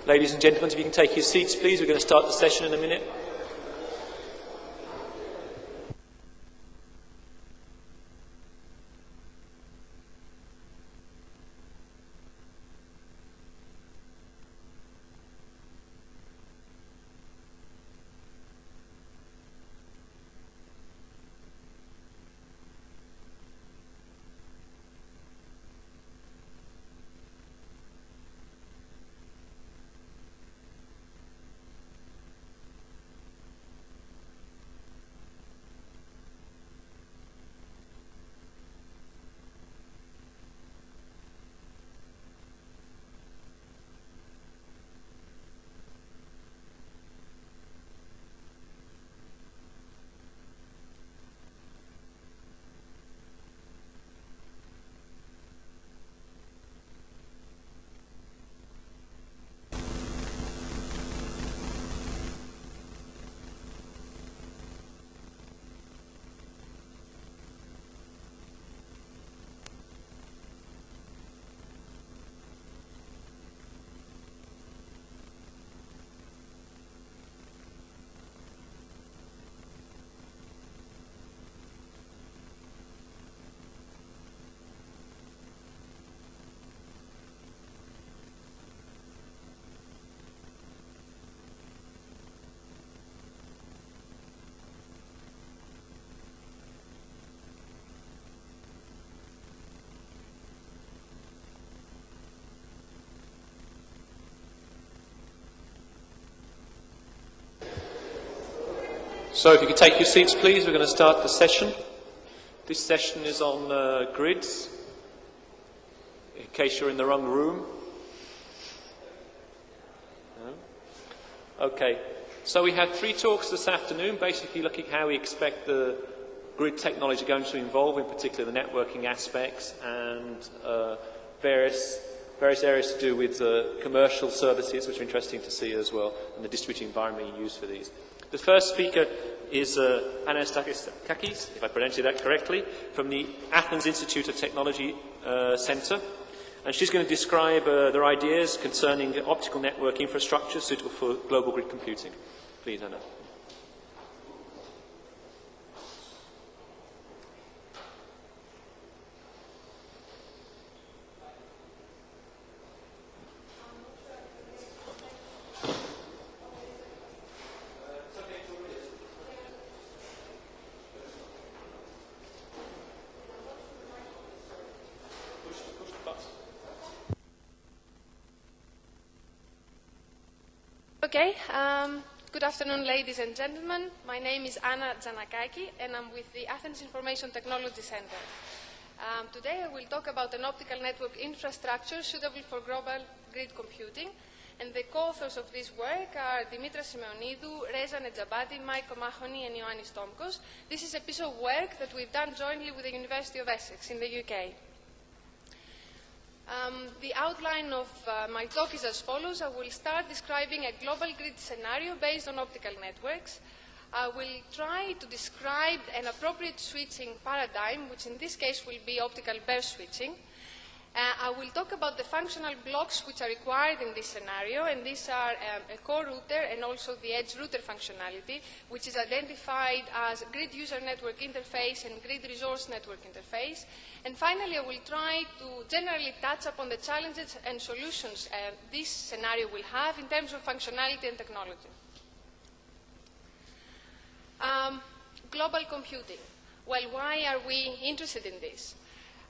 Ladies and gentlemen, if you can take your seats, please. We're going to start the session in a minute. So if you could take your seats, please, we're going to start the session. This session is on grids, in case you're in the wrong room. No? Okay, so we had 3 talks this afternoon, basically looking at how we expect the grid technology going to evolve, in particular the networking aspects and various areas to do with commercial services, which are interesting to see as well, and the distributed environment you use for these. The first speaker is Anastakis, if I pronounced that correctly, from the Athens Institute of Technology Centre. And she's going to describe their ideas concerning optical network infrastructure suitable for global grid computing. Please, Anna. Okay, good afternoon, ladies and gentlemen. My name is Anna Giannakaki, and I'm with the Athens Information Technology Center. Today I will talk about an optical network infrastructure suitable for global grid computing, and the co-authors of this work are Dimitra Simeonidou, Reza Nedjabadi, Mike O'Mahony, and Ioannis Tomkos. This is a piece of work that we've done jointly with the University of Essex in the UK. The outline of my talk is as follows. I will start describing a global grid scenario based on optical networks. I will try to describe an appropriate switching paradigm, which in this case will be optical burst switching. I will talk about the functional blocks which are required in this scenario, and these are a core router and also the edge router functionality, which is identified as grid user network interface and grid resource network interface. And finally, I will try to generally touch upon the challenges and solutions this scenario will have in terms of functionality and technology. Global computing. Well, why are we interested in this?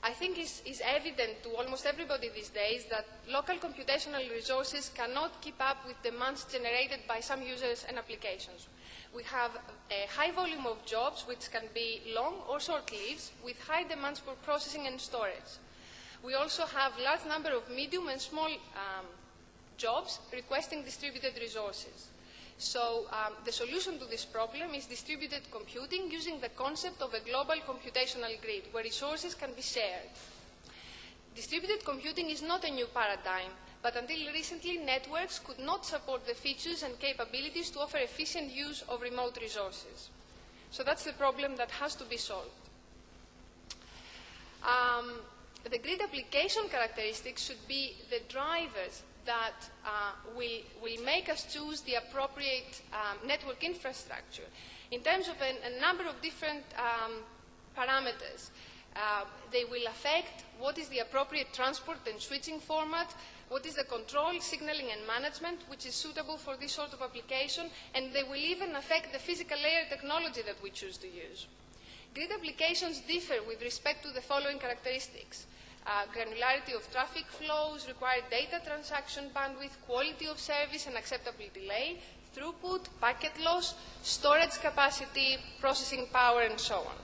I think it's evident to almost everybody these days that local computational resources cannot keep up with demands generated by some users and applications. We have a high volume of jobs which can be long or short lives with high demands for processing and storage. We also have a large number of medium and small jobs requesting distributed resources. So the solution to this problem is distributed computing using the concept of a global computational grid where resources can be shared. Distributed computing is not a new paradigm, but until recently networks could not support the features and capabilities to offer efficient use of remote resources. So that's the problem that has to be solved. The grid application characteristics should be the drivers that will make us choose the appropriate network infrastructure in terms of a number of different parameters. They will affect what is the appropriate transport and switching format, what is the control, signaling and management which is suitable for this sort of application, and they will even affect the physical layer technology that we choose to use. Grid applications differ with respect to the following characteristics. Granularity of traffic flows, required data transaction bandwidth, quality of service and acceptable delay, throughput, packet loss, storage capacity, processing power, and so on.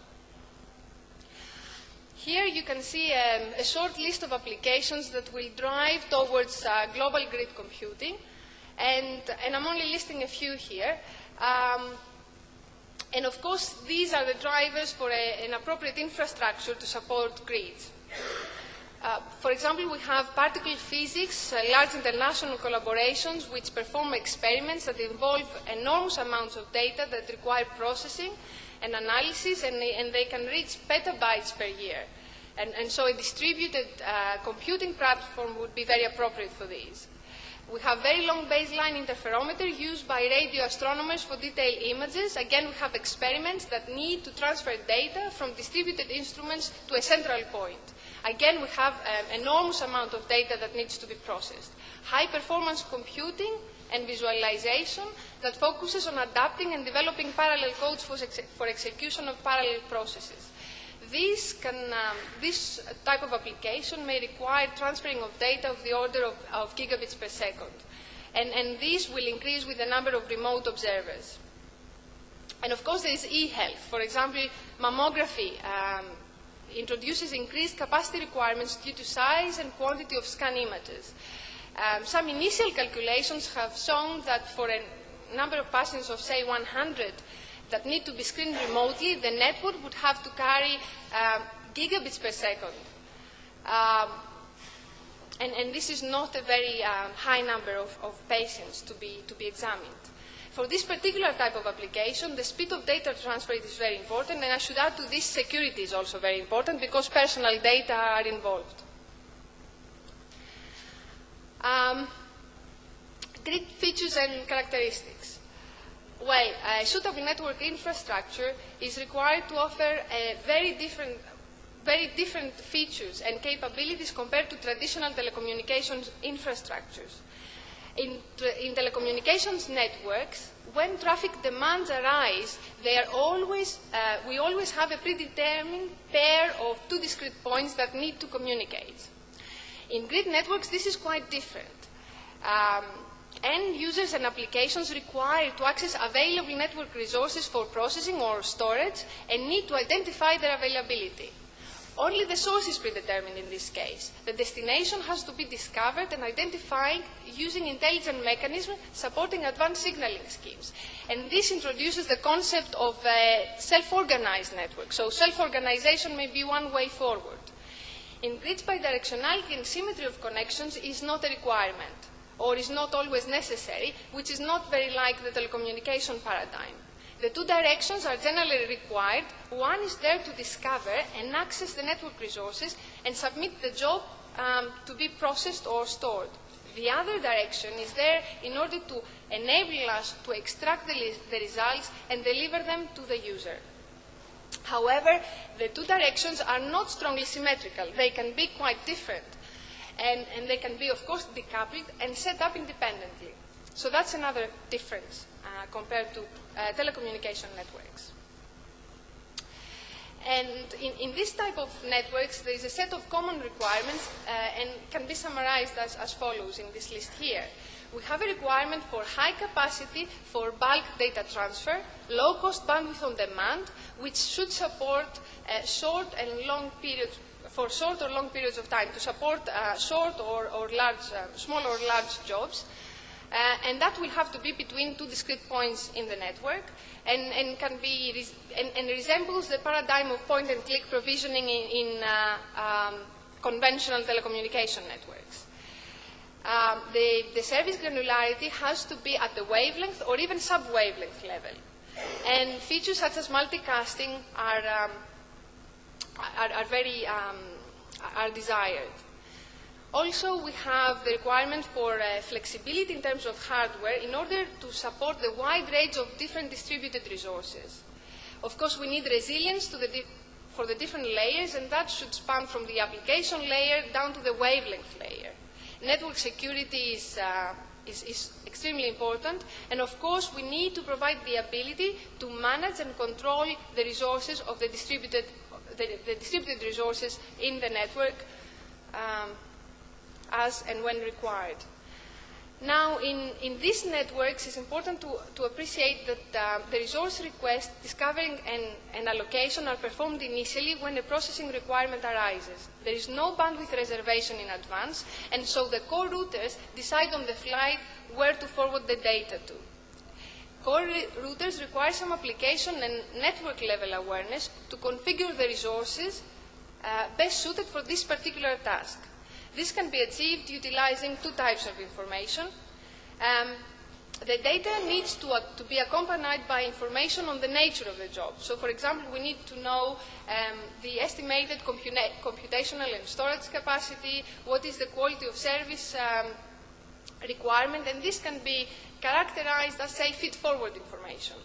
Here you can see a short list of applications that will drive towards global grid computing, and I'm only listing a few here. And of course, these are the drivers for an appropriate infrastructure to support grids. For example, we have particle physics, large international collaborations which perform experiments that involve enormous amounts of data that require processing and analysis, and they can reach petabytes per year. And so a distributed computing platform would be very appropriate for these. We have very long baseline interferometer used by radio astronomers for detailed images. Again, we have experiments that need to transfer data from distributed instruments to a central point. Again, we have an enormous amount of data that needs to be processed. High-performance computing and visualization that focuses on adapting and developing parallel codes for execution of parallel processes. This type of application may require transferring of data of the order of gigabits per second. And this will increase with the number of remote observers. And of course, there is e-health. For example, mammography introduces increased capacity requirements due to size and quantity of scan images. Some initial calculations have shown that for a number of patients of, say, 100 that need to be screened remotely, the network would have to carry gigabits per second. And this is not a very high number of patients to be examined. For this particular type of application, the speed of data transfer is very important, and I should add to this, security is also very important because personal data are involved. Grid features and characteristics. Well, a suitable network infrastructure is required to offer very different features and capabilities compared to traditional telecommunications infrastructures. In telecommunications networks, when traffic demands arise, we always have a predetermined pair of two discrete points that need to communicate. In grid networks, this is quite different. End users and applications require to access available network resources for processing or storage and need to identify their availability. Only the source is predetermined in this case. The destination has to be discovered and identified using intelligent mechanisms supporting advanced signaling schemes. And this introduces the concept of a self-organized network. So self-organization may be one way forward. In grids, bidirectionality and symmetry of connections is not a requirement, or is not always necessary, which is not very like the telecommunication paradigm. The two directions are generally required. One is there to discover and access the network resources and submit the job to be processed or stored. The other direction is there in order to enable us to extract the results and deliver them to the user. However, the two directions are not strongly symmetrical. They can be quite different. And they can be, of course, decoupled and set up independently. So that's another difference compared to telecommunication networks. And in this type of networks, there is a set of common requirements and can be summarized as follows in this list here. We have a requirement for high capacity for bulk data transfer, low-cost bandwidth on demand, which should support short and long periods, for short or long periods of time, to support short or large, small or large jobs. And that will have to be between two discrete points in the network and can be and resembles the paradigm of point-and-click provisioning in conventional telecommunication networks. The service granularity has to be at the wavelength or even sub-wavelength level. And features such as multicasting are desired. also we have the requirement for flexibility in terms of hardware in order to support the wide range of different distributed resources. Of course, we need resilience for the different layers, and that should span from the application layer down to the wavelength layer. Network security is extremely important, and of course we need to provide the ability to manage and control the resources of the distributed resources in the network as and when required. Now, in these networks, it's important to appreciate that the resource request, discovering and allocation are performed initially when a processing requirement arises. There is no bandwidth reservation in advance, and so the core routers decide on the fly where to forward the data to. Core routers require some application and network level awareness to configure the resources best suited for this particular task. This can be achieved utilizing two types of information. The data needs to be accompanied by information on the nature of the job. So, for example, we need to know the estimated computational and storage capacity, what is the quality of service requirement, and this can be characterized as, say, feed-forward information.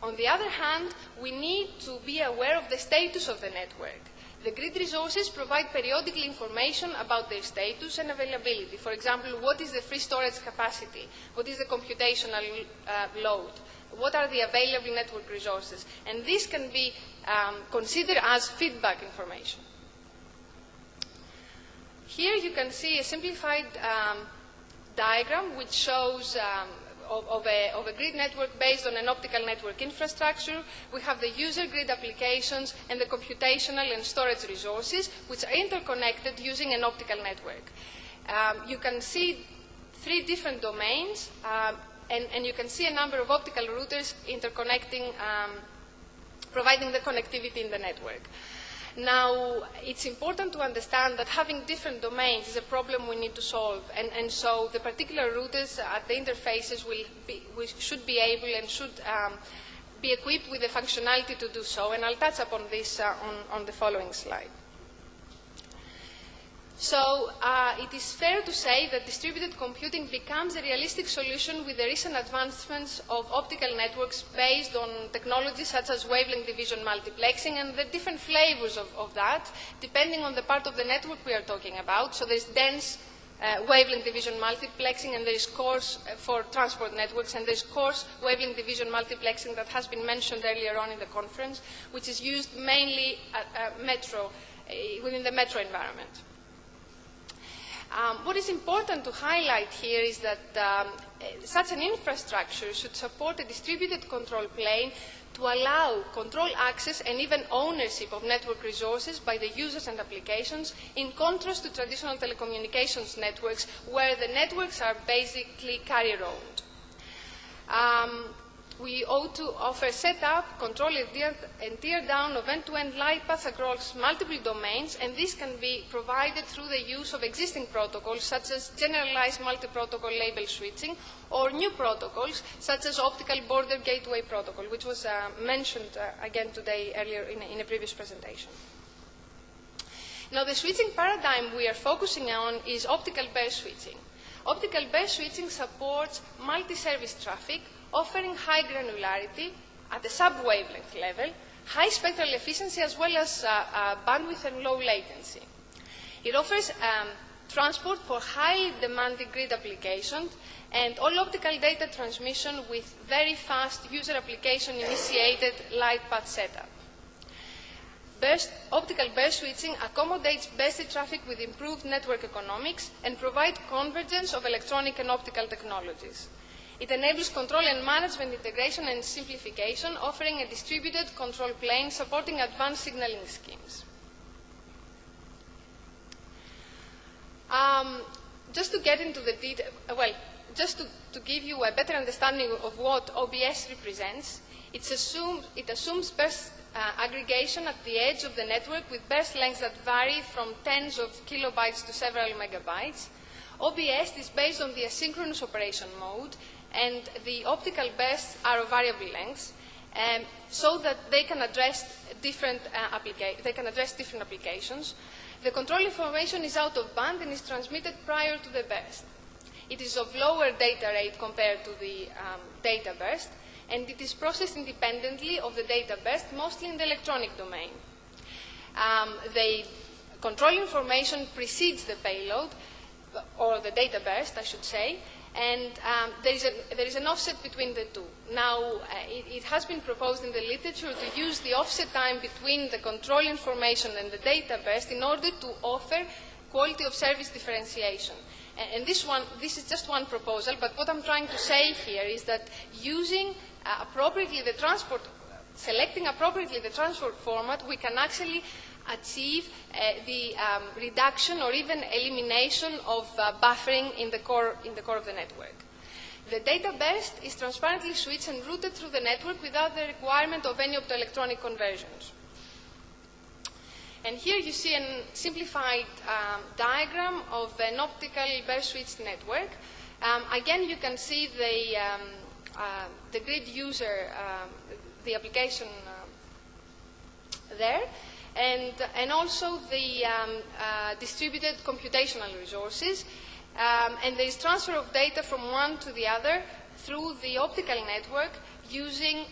On the other hand, we need to be aware of the status of the network. The grid resources provide periodically information about their status and availability. For example, what is the free storage capacity? What is the computational load? What are the available network resources? And this can be considered as feedback information. Here you can see a simplified diagram which shows of a grid network based on an optical network infrastructure. We have the user grid applications and the computational and storage resources, which are interconnected using an optical network. You can see three different domains, and you can see a number of optical routers interconnecting, providing the connectivity in the network. Now, it's important to understand that having different domains is a problem we need to solve, and so the particular routers at the interfaces should be able and should be equipped with the functionality to do so, and I'll touch upon this on the following slide. So it is fair to say that distributed computing becomes a realistic solution with the recent advancements of optical networks based on technologies such as wavelength division multiplexing and the different flavors of that, depending on the part of the network we are talking about. So there's dense wavelength division multiplexing, and there is coarse for transport networks, and there's coarse wavelength division multiplexing that has been mentioned earlier on in the conference, which is used mainly at within the metro environment. What is important to highlight here is that such an infrastructure should support a distributed control plane to allow control access and even ownership of network resources by the users and applications, in contrast to traditional telecommunications networks where the networks are basically carrier-owned. We ought to offer setup, control, and tear down of end-to-end light paths across multiple domains, and this can be provided through the use of existing protocols such as generalized multi-protocol label switching, or new protocols such as optical border gateway protocol, which was mentioned again today earlier in a previous presentation. Now, the switching paradigm we are focusing on is optical burst switching. Optical burst switching supports multi-service traffic, offering high granularity at the sub-wavelength level, high spectral efficiency, as well as bandwidth and low latency. It offers transport for highly demanding grid applications and all optical data transmission with very fast user application-initiated light path setup. Optical burst switching accommodates bursted traffic with improved network economics and provides convergence of electronic and optical technologies. It enables control and management integration and simplification, offering a distributed control plane supporting advanced signaling schemes. Just to get into the detail, just to give you a better understanding of what OBS represents, it assumes burst aggregation at the edge of the network with burst lengths that vary from tens of kilobytes to several megabytes. OBS is based on the asynchronous operation mode, and the optical bursts are of variable lengths, so that they can address different applications. The control information is out of band and is transmitted prior to the burst. It is of lower data rate compared to the data burst, and it is processed independently of the data burst, mostly in the electronic domain. The control information precedes the payload, or the data burst, I should say, and there is an offset between the two. Now, it has been proposed in the literature to use the offset time between the control information and the data burst in order to offer quality of service differentiation. And this is just one proposal, but what I'm trying to say here is that using appropriately the transport, selecting appropriately the transport format, we can actually achieve the reduction or even elimination of buffering in the core of the network. The data burst is transparently switched and routed through the network without the requirement of any optoelectronic conversions. And here you see a simplified diagram of an optical burst switched network. Again, you can see the grid user, the application there. And also the distributed computational resources. And there is transfer of data from one to the other through the optical network using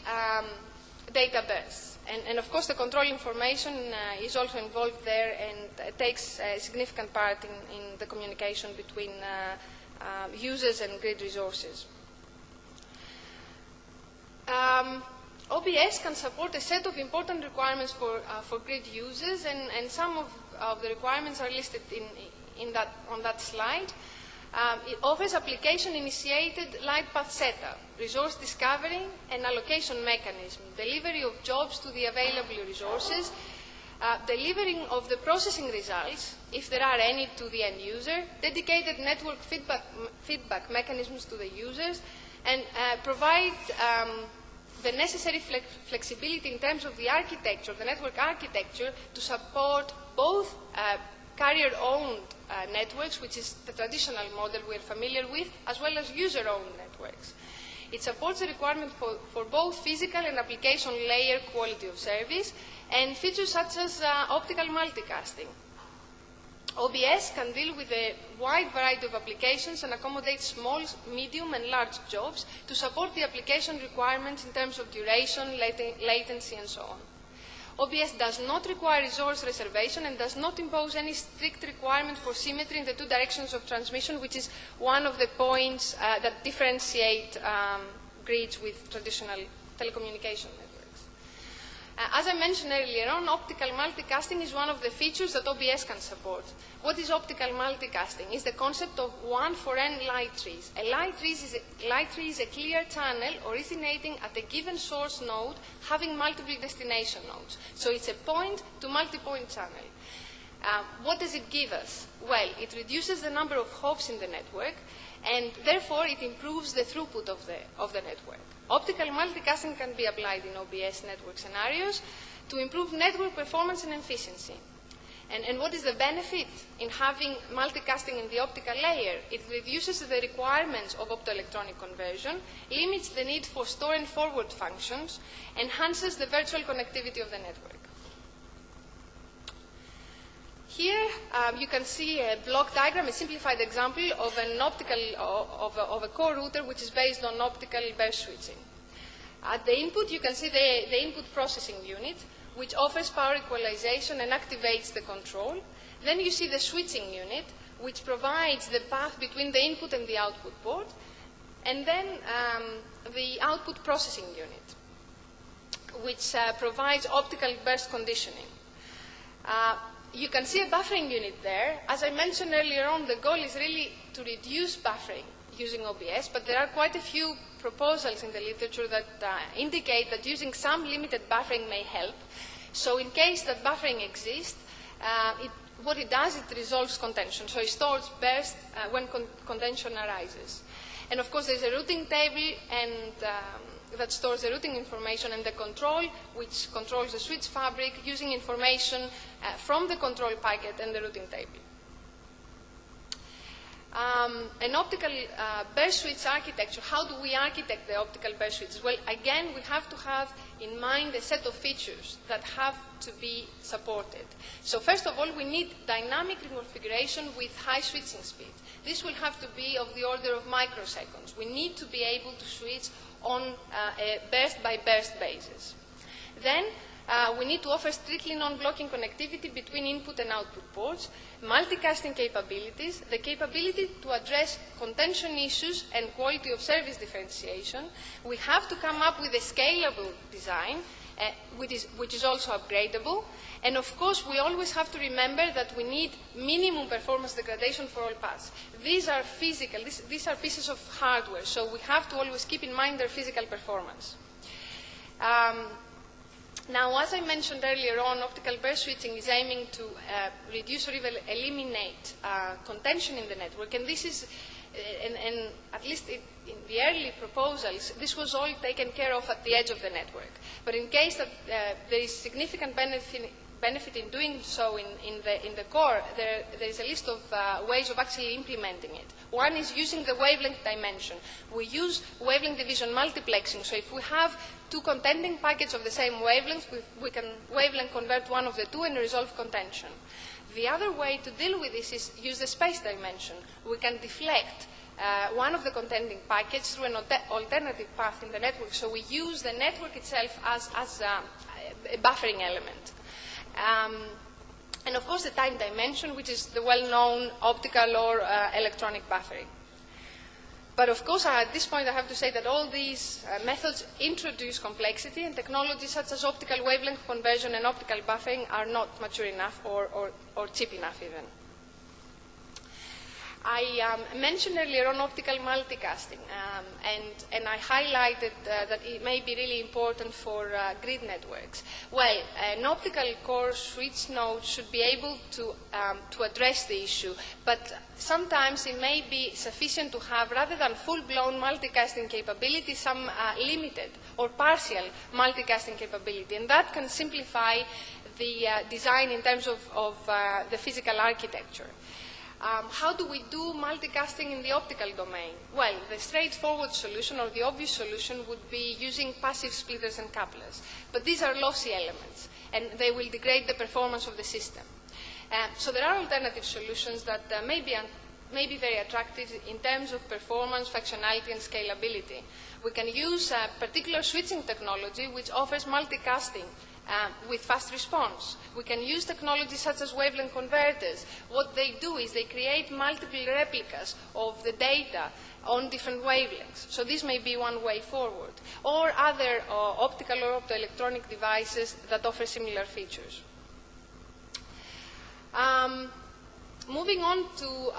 data bursts. And of course, the control information is also involved there and takes a significant part in the communication between users and grid resources. OBS can support a set of important requirements for grid users, and some of the requirements are listed on that slide. It offers application-initiated light path setup, resource discovery and allocation mechanism, delivery of jobs to the available resources, delivering of the processing results, if there are any, to the end user, dedicated network feedback mechanisms to the users, and provide the necessary flexibility in terms of the architecture, the network architecture, to support both carrier-owned networks, which is the traditional model we're familiar with, as well as user-owned networks. It supports the requirement for both physical and application layer quality of service, and features such as optical multicasting. OBS can deal with a wide variety of applications and accommodate small, medium, and large jobs to support the application requirements in terms of duration, latency, and so on. OBS does not require resource reservation and does not impose any strict requirement for symmetry in the two directions of transmission, which is one of the points that differentiate grids with traditional telecommunication networks. As I mentioned earlier on, optical multicasting is one of the features that OBS can support. What is optical multicasting? It's the concept of 1 for n light trees. A light tree is a clear channel originating at a given source node having multiple destination nodes. So it's a point to multi-point channel. What does it give us? Well, it reduces the number of hops in the network, and therefore it improves the throughput of the network. Optical multicasting can be applied in OBS network scenarios to improve network performance and efficiency. And what is the benefit in having multicasting in the optical layer? It reduces the requirements of optoelectronic conversion, limits the need for store and forward functions, enhances the virtual connectivity of the network. Here you can see a block diagram, a simplified example of an of a core router which is based on optical burst switching. At the input, you can see the input processing unit, which offers power equalization and activates the control. Then you see the switching unit, which provides the path between the input and the output port. And then the output processing unit, which provides optical burst conditioning. You can see a buffering unit there. As I mentioned earlier on, the goal is really to reduce buffering using OBS, but there are quite a few proposals in the literature that indicate that using some limited buffering may help. So in case that buffering exists, what it does, it resolves contention. So it stores burst when contention arises. And of course, there's a routing table and that stores the routing information, and the control, which controls the switch fabric using information from the control packet and the routing table. An optical burst switch architecture, how do we architect the optical burst switches? Well, again, we have to have in mind a set of features that have to be supported. So first of all, we need dynamic reconfiguration with high switching speed. This will have to be of the order of microseconds. We need to be able to switch on a burst-by-burst basis. Then, we need to offer strictly non-blocking connectivity between input and output ports, multicasting capabilities, the capability to address contention issues and quality of service differentiation. We have to come up with a scalable design, which is also upgradable. And of course, we always have to remember that we need minimum performance degradation for all paths. These are physical, these are pieces of hardware, so we have to always keep in mind their physical performance. Now, as I mentioned earlier on, optical burst switching is aiming to reduce or even eliminate contention in the network, and this is, and at least in the early proposals, this was all taken care of at the edge of the network. But in case that there is significant benefit in doing so in the core, there is a list of ways of actually implementing it. One is using the wavelength dimension. We use wavelength division multiplexing, so if we have two contending packets of the same wavelength, we can wavelength convert one of the two and resolve contention. The other way to deal with this is use the space dimension. We can deflect one of the contending packets through an alternative path in the network, so we use the network itself as a buffering element. And of course the time dimension, which is the well-known optical or electronic buffering. But of course, at this point I have to say that all these methods introduce complexity, and technologies such as optical wavelength conversion and optical buffering are not mature enough or cheap enough even. I mentioned earlier on optical multicasting, and I highlighted that it may be really important for grid networks. Well, an optical core switch node should be able to address the issue, but sometimes it may be sufficient to have, rather than full-blown multicasting capability, some limited or partial multicasting capability, and that can simplify the design in terms of the physical architecture. How do we do multicasting in the optical domain? Well, the straightforward solution or the obvious solution would be using passive splitters and couplers. But these are lossy elements, and they will degrade the performance of the system. So there are alternative solutions that may be very attractive in terms of performance, functionality, and scalability. We can use a particular switching technology which offers multicasting with fast response. We can use technologies such as wavelength converters. What they do is they create multiple replicas of the data on different wavelengths. So this may be one way forward. Or other optical or optoelectronic devices that offer similar features. Moving on to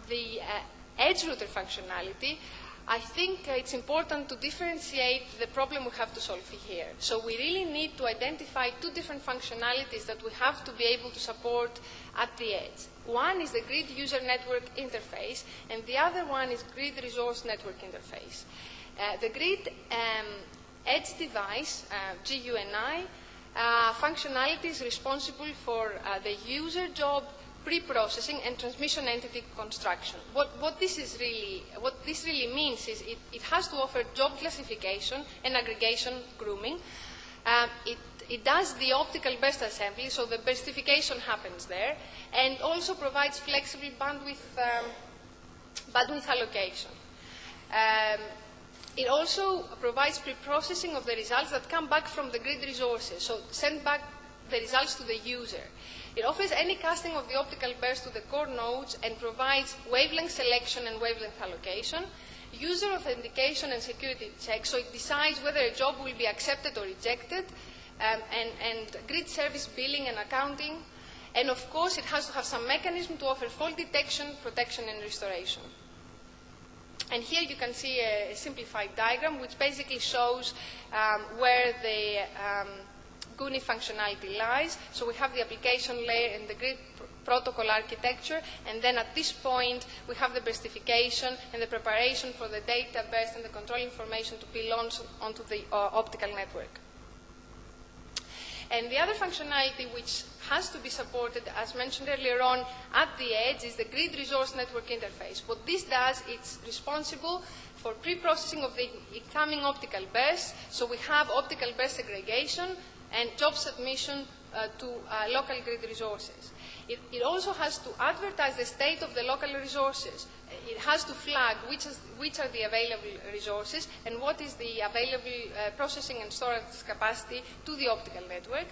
the edge router functionality, I think it's important to differentiate the problem we have to solve here. So we really need to identify two different functionalities that we have to be able to support at the edge. One is the grid user network interface, and the other one is grid resource network interface. The grid edge device, GUNI, functionality is responsible for the user job, pre-processing, and transmission entity construction. What this really means is it has to offer job classification and aggregation grooming. It does the optical burst assembly, so the burstification happens there, and also provides flexible bandwidth allocation. It also provides pre-processing of the results that come back from the grid resources, so send back the results to the user. It offers any casting of the optical burst to the core nodes and provides wavelength selection and wavelength allocation, user authentication and security checks, so it decides whether a job will be accepted or rejected, and grid service billing and accounting. And of course, it has to have some mechanism to offer fault detection, protection, and restoration. And here you can see a simplified diagram which basically shows where the GUNI functionality lies. So we have the application layer and the grid protocol architecture, and then at this point we have the burstification and the preparation for the data burst and the control information to be launched onto the optical network. And the other functionality which has to be supported, as mentioned earlier on, at the edge is the grid resource network interface. What this does, it's responsible for pre-processing of the incoming optical bursts. So we have optical burst segregation and job submission to local grid resources. It also has to advertise the state of the local resources. It has to flag which are the available resources and what is the available processing and storage capacity to the optical network.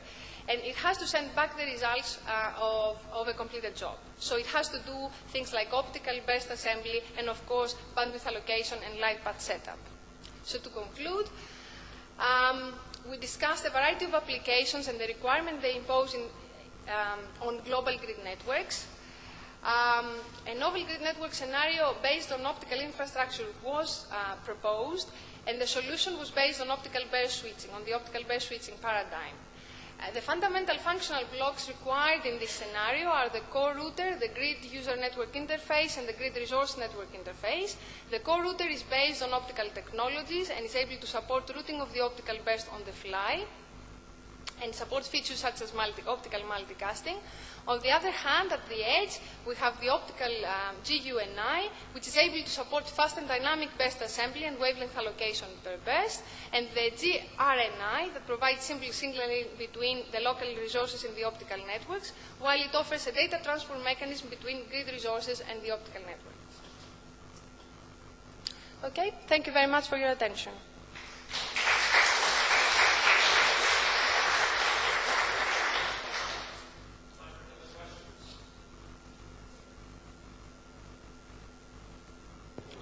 And it has to send back the results of a completed job. So it has to do things like optical burst assembly and, of course, bandwidth allocation and light path setup. So to conclude, we discussed a variety of applications and the requirement they impose on global grid networks. A novel grid network scenario based on optical infrastructure was proposed, and the solution was based on optical burst switching, on the optical burst switching paradigm. The fundamental functional blocks required in this scenario are the core router, the grid user network interface, and the grid resource network interface. The core router is based on optical technologies and is able to support routing of the optical burst on the fly and supports features such as optical multicasting. On the other hand, at the edge, we have the optical GUNI, which is able to support fast and dynamic burst assembly and wavelength allocation per burst, and the GRNI that provides simple signaling between the local resources in the optical networks, while it offers a data transfer mechanism between grid resources and the optical networks. Okay, thank you very much for your attention.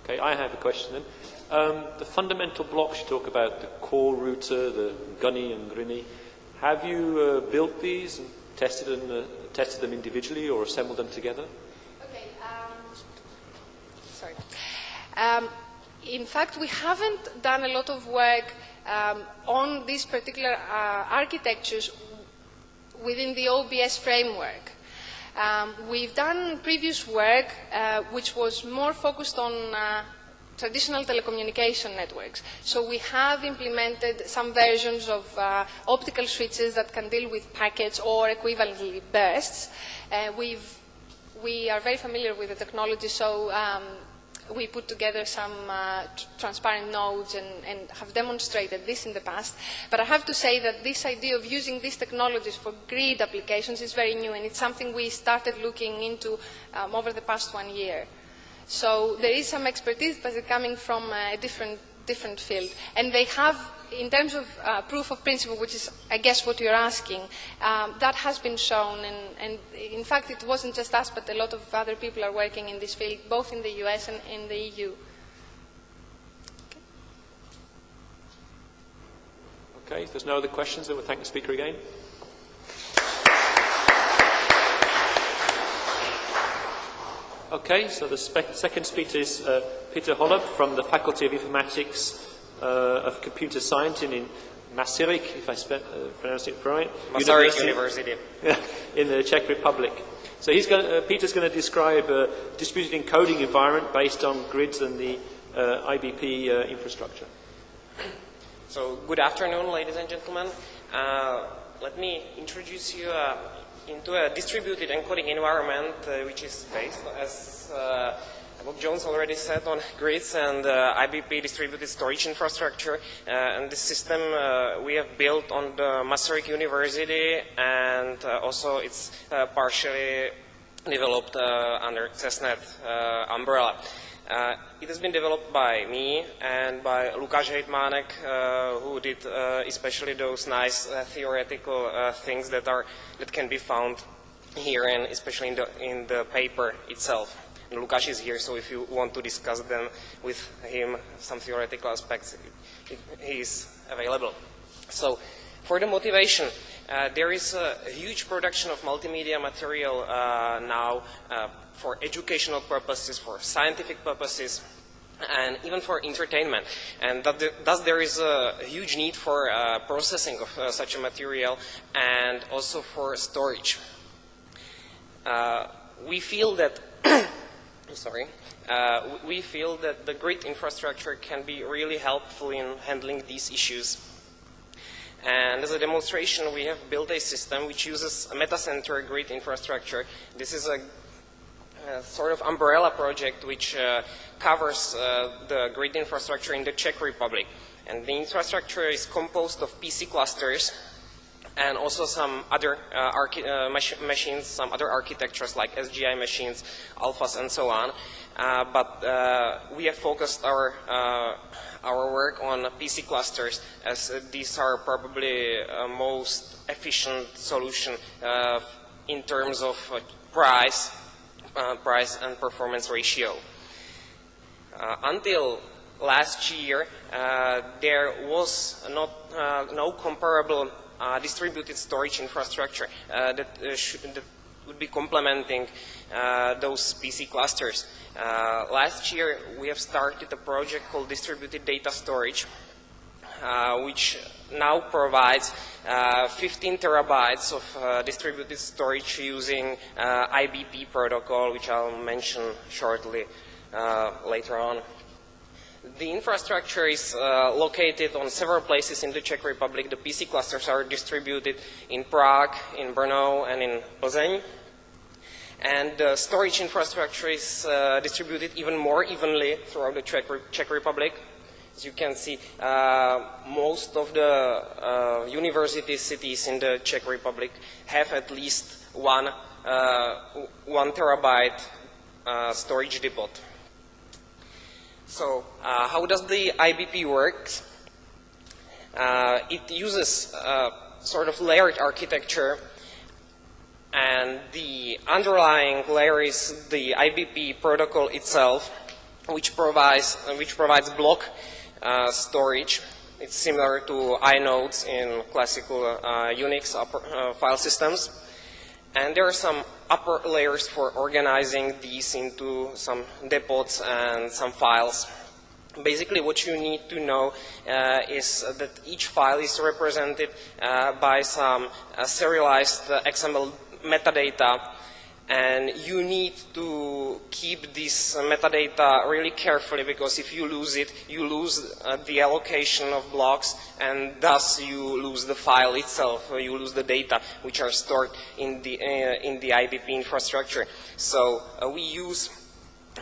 Okay, I have a question then. The fundamental blocks you talk about, the core router, the GUNI and GRINI, have you built these and tested them individually or assembled them together? Okay, sorry. In fact, we haven't done a lot of work on these particular architectures within the OBS framework. We've done previous work which was more focused on traditional telecommunication networks. So we have implemented some versions of optical switches that can deal with packets or equivalently bursts. We are very familiar with the technology, so we put together some transparent nodes and have demonstrated this in the past. But I have to say that this idea of using these technologies for grid applications is very new, and it's something we started looking into over the past 1 year. So there is some expertise, but it's coming from a different field. And they have, in terms of proof of principle, which is, I guess, what you're asking, that has been shown. And in fact, it wasn't just us, but a lot of other people are working in this field, both in the US and in the EU. Okay, if there's no other questions, then we'll thank the speaker again. Okay, so the second speaker is Peter Holub from the Faculty of Informatics of Computer Science in Masaryk, if I pronounced it right. Masaryk University. In the Czech Republic. So Peter's going to describe a distributed encoding environment based on grids and the IBP infrastructure. So, good afternoon, ladies and gentlemen. Let me introduce you into a distributed encoding environment which is based, as Bob Jones already said, on grids and IBP distributed storage infrastructure. And this system we have built on the Masaryk University, and also it's partially developed under CESNET umbrella. It has been developed by me and by Lukáš Hejtmánek, who did especially those nice theoretical things that can be found here, and especially in the paper itself. And Lukáš is here, so if you want to discuss them with him, some theoretical aspects, he is available. So, for the motivation, there is a huge production of multimedia material now for educational purposes, for scientific purposes, and even for entertainment. And thus there is a huge need for processing of such a material, and also for storage. We feel that we feel that the grid infrastructure can be really helpful in handling these issues. And as a demonstration, we have built a system which uses a meta-center grid infrastructure. This is a sort of umbrella project which covers the grid infrastructure in the Czech Republic. And the infrastructure is composed of PC clusters and also some other machines, some other architectures like SGI machines, alphas, and so on. But we have focused our work on PC clusters, as these are probably most efficient solution in terms of price and performance ratio. Until last year, there was no comparable distributed storage infrastructure that would be complementing those PC clusters. Last year, we have started a project called Distributed Data Storage, which now provides 15 terabytes of distributed storage using IBP protocol, which I'll mention shortly later on. The infrastructure is located on several places in the Czech Republic. The PC clusters are distributed in Prague, in Brno, and in Plzeň. And the storage infrastructure is distributed even more evenly throughout the Czech Republic. As you can see, most of the university cities in the Czech Republic have at least one terabyte storage depot. So, how does the IBP work? It uses sort of layered architecture, and the underlying layer is the IBP protocol itself, which provides block storage. It's similar to inodes in classical Unix file systems. And there are some upper layers for organizing these into some depots and some files. Basically, what you need to know is that each file is represented by some serialized XML metadata, and you need to keep this metadata really carefully, because if you lose it, you lose the allocation of blocks, and thus you lose the file itself, you lose the data which are stored in the IBP infrastructure. So we use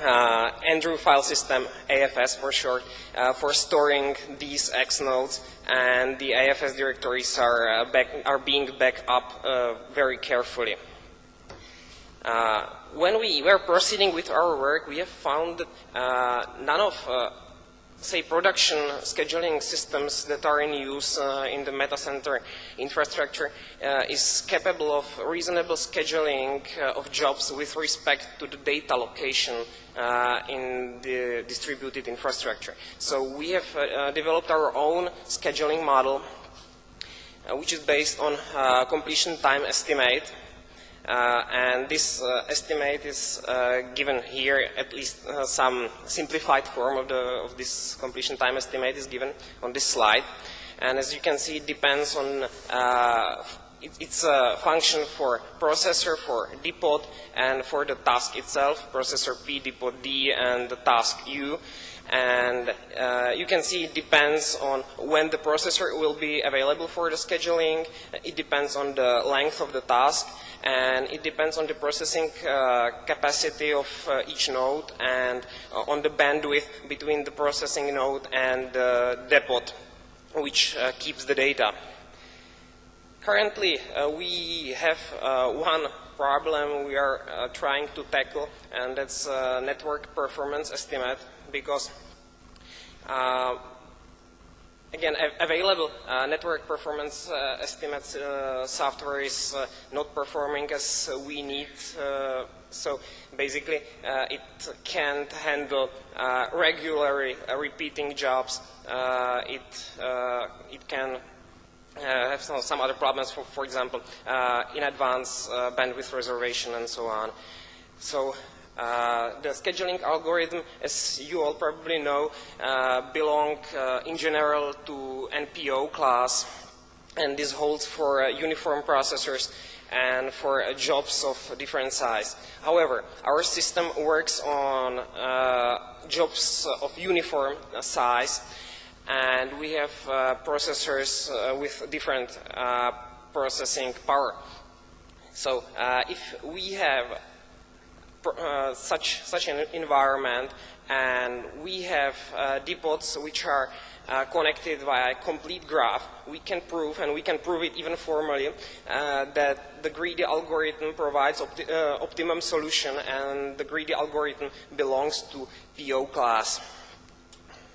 Andrew file system, AFS for short, for storing these X nodes, and the AFS directories are being backed up very carefully. When we were proceeding with our work, we have found that none of, say, production scheduling systems that are in use in the metacenter infrastructure is capable of reasonable scheduling of jobs with respect to the data location in the distributed infrastructure. So we have developed our own scheduling model, which is based on completion time estimate. And this estimate is given here, at least some simplified form of this completion time estimate is given on this slide. And as you can see, it depends on, it's a function for processor, for depot, and for the task itself, processor P, depot D, and the task U. And you can see it depends on when the processor will be available for the scheduling. It depends on the length of the task, and it depends on the processing capacity of each node, and on the bandwidth between the processing node and the depot, which keeps the data. Currently, we have one problem we are trying to tackle, and that's network performance estimate, because again, available network performance estimates software is not performing as we need. So basically, it can't handle regularly repeating jobs. It can have some other problems, for example, in advance bandwidth reservation and so on. So the scheduling algorithm, as you all probably know, belong in general to NPO class, and this holds for uniform processors and for jobs of different size. However, our system works on jobs of uniform size, and we have processors with different processing power. So if we have such an environment, and we have depots which are connected via a complete graph, we can prove, and we can prove it even formally, that the greedy algorithm provides optimum solution, and the greedy algorithm belongs to PO class.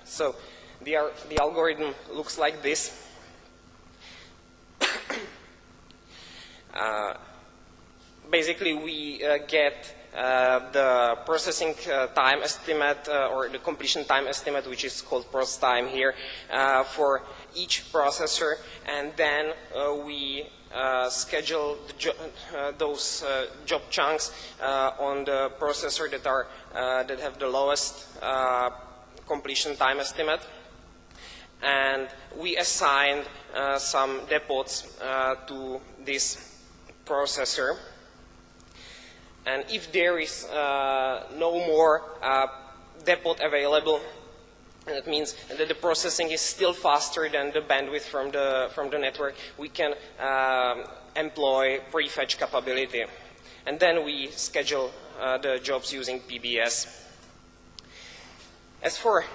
So the algorithm looks like this. Basically, we get the processing time estimate or the completion time estimate, which is called process time here, for each processor, and then we schedule those job chunks on the processor that have the lowest completion time estimate, and we assign some depots to this processor. And if there is no more depot available, that means that the processing is still faster than the bandwidth from the network, we can employ prefetch capability. And then we schedule the jobs using PBS. As for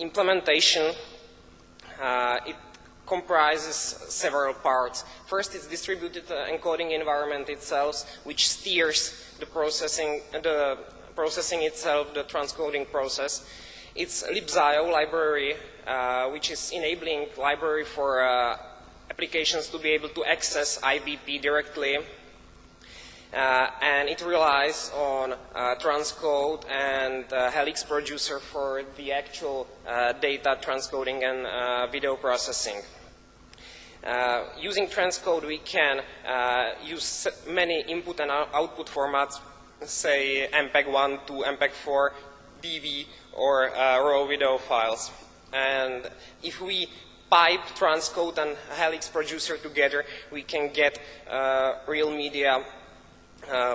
implementation, it comprises several parts. First, it's distributed encoding environment itself, which steers the processing itself, the transcoding process. It's libxio library, which is enabling library for applications to be able to access IBP directly. And it relies on transcode and Helix producer for the actual data transcoding and video processing. Using transcode, we can use many input and output formats, say MPEG-1 to MPEG-4, DV, or RAW video files. And if we pipe transcode and Helix producer together, we can get real media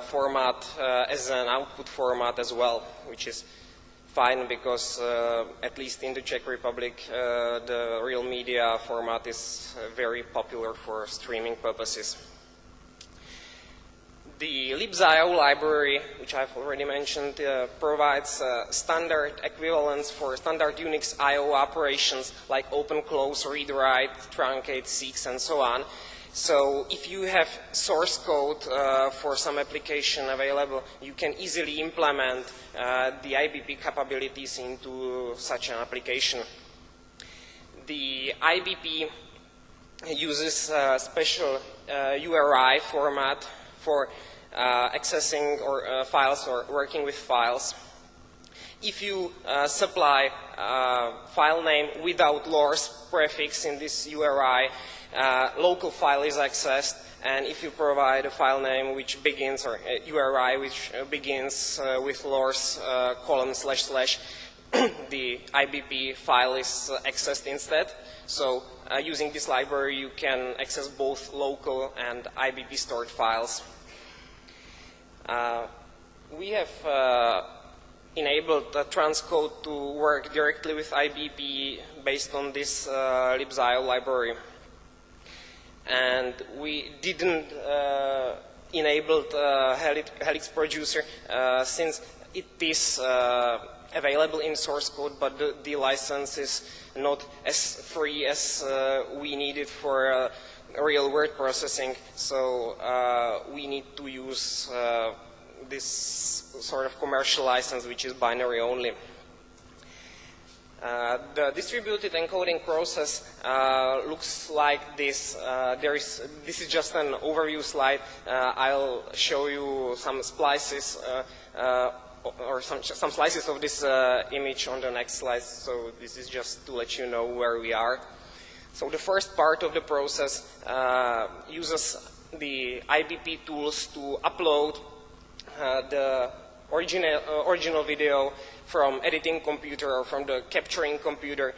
format as an output format as well, which is fine because at least in the Czech Republic the real media format is very popular for streaming purposes. The libxio library, which I've already mentioned, provides standard equivalents for standard Unix I/O operations like open, close, read, write, truncate, seek, and so on. So if you have source code for some application available, you can easily implement the IBP capabilities into such an application. The IBP uses a special URI format for accessing or files or working with files. If you supply file name without LORS prefix in this URI, local file is accessed, and if you provide a file name which begins, or a URI which begins with LORS : / the IBP file is accessed instead. So using this library, you can access both local and IBP stored files. We have enabled transcode to work directly with IBP based on this libxio library. And we didn't enable Helix producer since it is available in source code, but the license is not as free as we need it for real word processing. So we need to use this sort of commercial license, which is binary only. The distributed encoding process looks like this. This is just an overview slide. I'll show you some splices or some slices of this image on the next slide. So this is just to let you know where we are. So the first part of the process uses the IBP tools to upload the original video from editing computer or from the capturing computer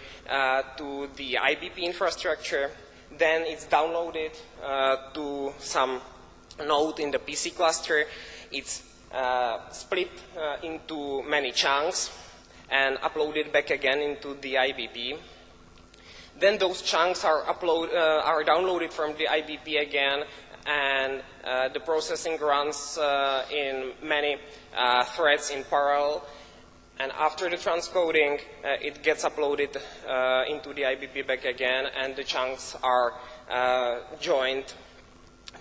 to the IBP infrastructure. Then it's downloaded to some node in the PC cluster. It's split into many chunks and uploaded back again into the IBP. Then those chunks are downloaded from the IBP again, and the processing runs in many threads in parallel. And after the transcoding, it gets uploaded into the IBP back again, and the chunks are joined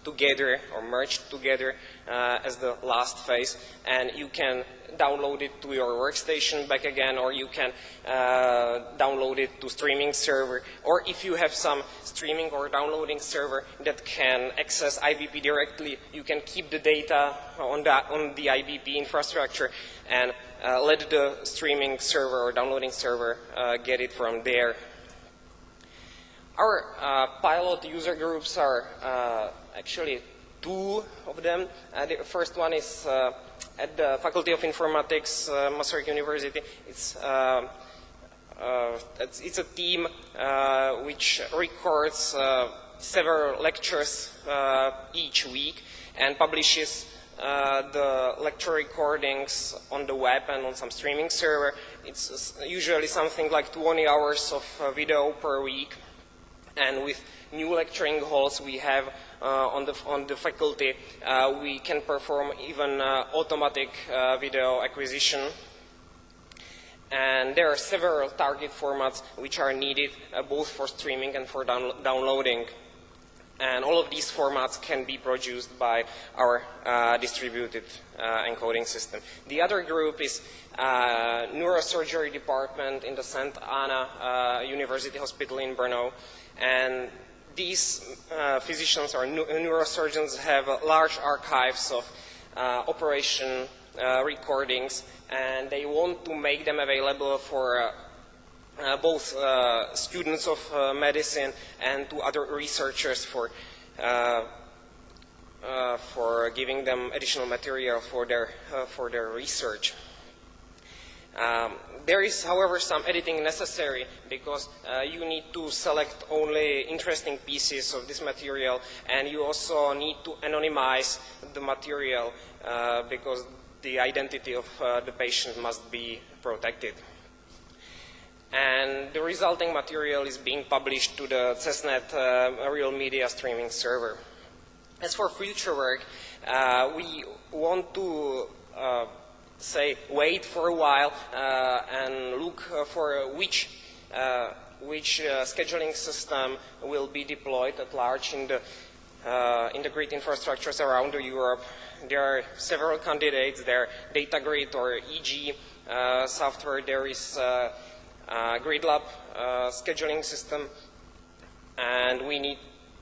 together or merged together as the last phase. And you can download it to your workstation back again, or you can download it to streaming server. Or if you have some streaming or downloading server that can access IBP directly, you can keep the data on the IBP infrastructure and let the streaming server or downloading server get it from there. Our pilot user groups are actually two of them. The first one is at the Faculty of Informatics, Masaryk University. It's a team which records several lectures each week and publishes the lecture recordings on the web and on some streaming server. It's usually something like 20 hours of video per week. And with new lecturing halls we have on the faculty, we can perform even automatic video acquisition. And there are several target formats which are needed both for streaming and for downloading. And all of these formats can be produced by our distributed encoding system. The other group is neurosurgery department in the St. Anna University Hospital in Brno. And these physicians or neurosurgeons have large archives of operation recordings, and they want to make them available for both students of medicine and to other researchers for giving them additional material for their research. There is, however, some editing necessary because you need to select only interesting pieces of this material, and you also need to anonymize the material because the identity of the patient must be protected. And the resulting material is being published to the CESNET Real Media streaming server. As for future work, we want to wait for a while and look for which scheduling system will be deployed at large in the grid infrastructures around Europe. There are several candidates. There are DataGrid or EG software. There is GridLab scheduling system, and we need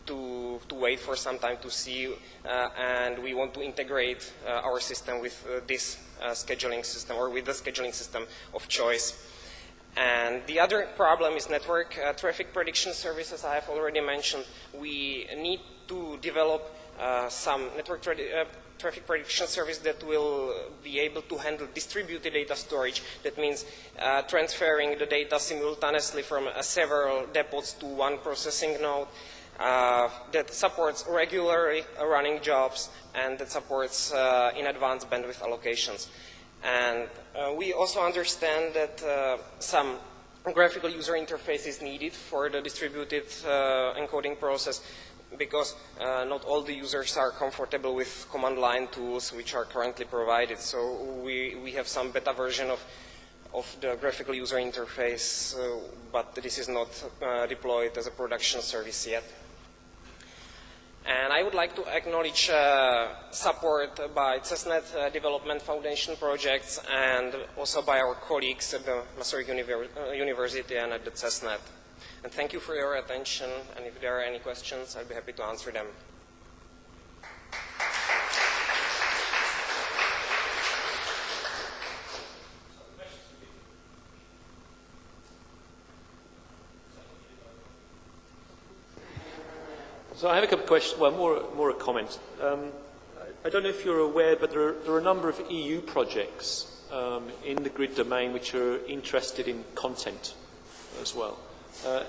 to wait for some time to see, and we want to integrate our system with this scheduling system or with the scheduling system of choice. And the other problem is network traffic prediction services. I have already mentioned we need to develop some network traffic prediction service that will be able to handle distributed data storage. That means transferring the data simultaneously from several depots to one processing node. That supports regularly running jobs and that supports in advance bandwidth allocations. And we also understand that some graphical user interface is needed for the distributed encoding process because not all the users are comfortable with command line tools which are currently provided. So we have some beta version of the graphical user interface, but this is not deployed as a production service yet. And I would like to acknowledge support by CESNET Development Foundation projects and also by our colleagues at the Masaryk University and at the CESNET. And thank you for your attention, and if there are any questions, I'll be happy to answer them. So I have a couple of questions, well, more a comment. I don't know if you're aware, but there are a number of EU projects in the grid domain which are interested in content as well.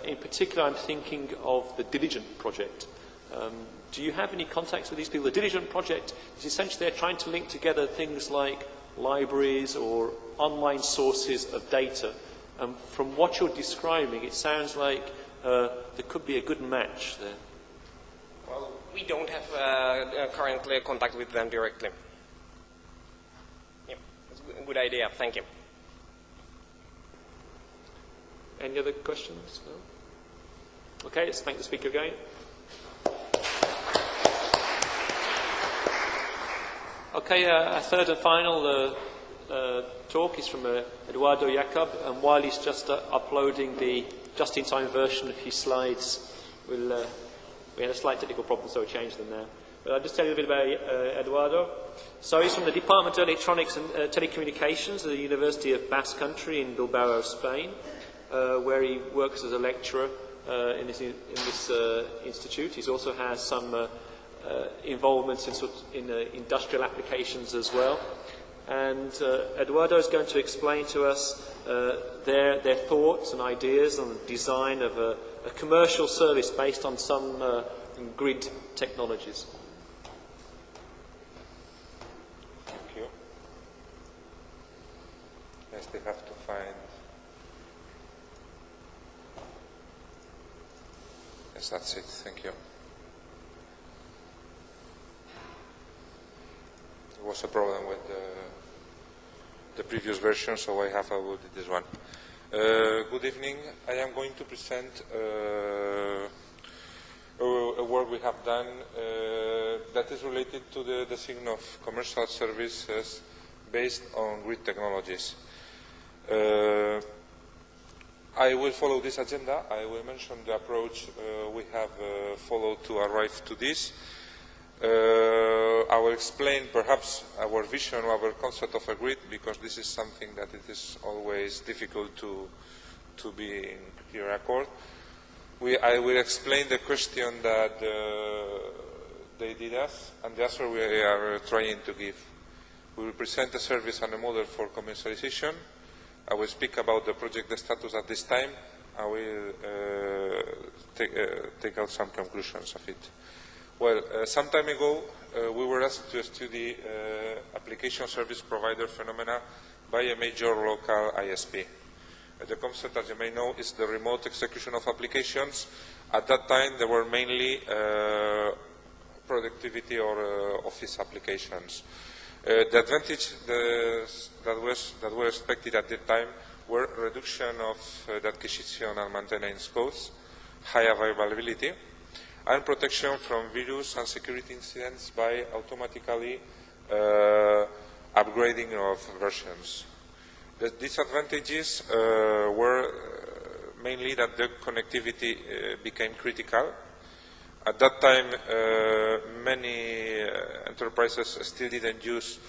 In particular, I'm thinking of the Diligent project. Do you have any contacts with these people? The Diligent project is essentially they're trying to link together things like libraries or online sources of data. From what you're describing, it sounds like there could be a good match there. Well, we don't have currently contact with them directly. Yeah, that's a good idea. Thank you. Any other questions? No? Okay, let's thank the speaker again. Okay, our third and final talk is from Eduardo Jacob, and while he's just uploading the just-in-time version of his slides, we had a slight technical problem, so we changed them now. But I'll just tell you a bit about Eduardo. So he's from the Department of Electronics and Telecommunications at the University of Basque Country in Bilbao, Spain, where he works as a lecturer in this institute. He also has some involvements in industrial applications as well. And Eduardo is going to explain to us their thoughts and ideas on the design of a commercial service based on some grid technologies. Thank you. I still have to find... Yes, that's it. Thank you. There was a problem with the previous version, so I have uploaded this one. Good evening. I am going to present a work we have done that is related to the design of commercial services based on grid technologies. I will follow this agenda. I will mention the approach we have followed to arrive to this. I will explain perhaps our vision, our concept of a grid, because this is something that it is always difficult to be in clear accord. I will explain the question that they did us and the answer we are trying to give. We will present a service and a model for commercialization. I will speak about the project status at this time. I will take out some conclusions of it. Well, some time ago, we were asked to study application service provider phenomena by a major local ISP. The concept, as you may know, is the remote execution of applications. At that time, there were mainly productivity or office applications. The advantage that were expected at the time were reduction of the acquisition and maintenance costs, high availability, and protection from virus and security incidents by automatically upgrading of versions. The disadvantages were mainly that the connectivity became critical. At that time, many enterprises still didn't use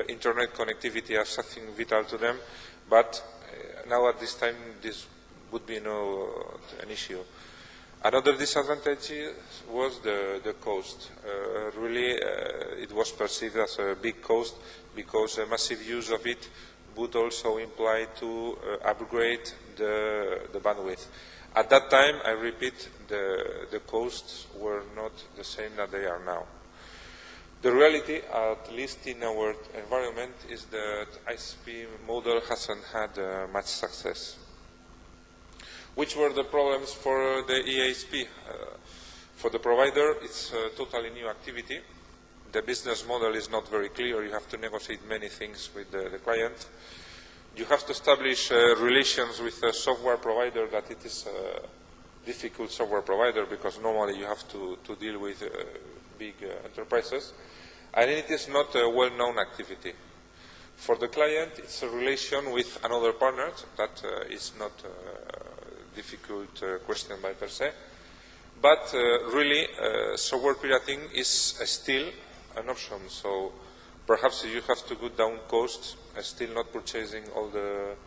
internet connectivity as something vital to them, but now at this time this would be an issue. Another disadvantage was the cost. Really, it was perceived as a big cost because a massive use of it would also imply to upgrade the bandwidth. At that time, I repeat, the costs were not the same that they are now. The reality, at least in our environment, is that ISP model hasn't had much success. Which were the problems for the EISP? For the provider, it's a totally new activity. The business model is not very clear. You have to negotiate many things with the client. You have to establish relations with a software provider that it is a difficult software provider because normally you have to deal with big enterprises. And it is not a well-known activity. For the client, it's a relation with another partner that is not a difficult question by per se. But really, software pirating is still an option. So perhaps you have to go down costs, still not purchasing all the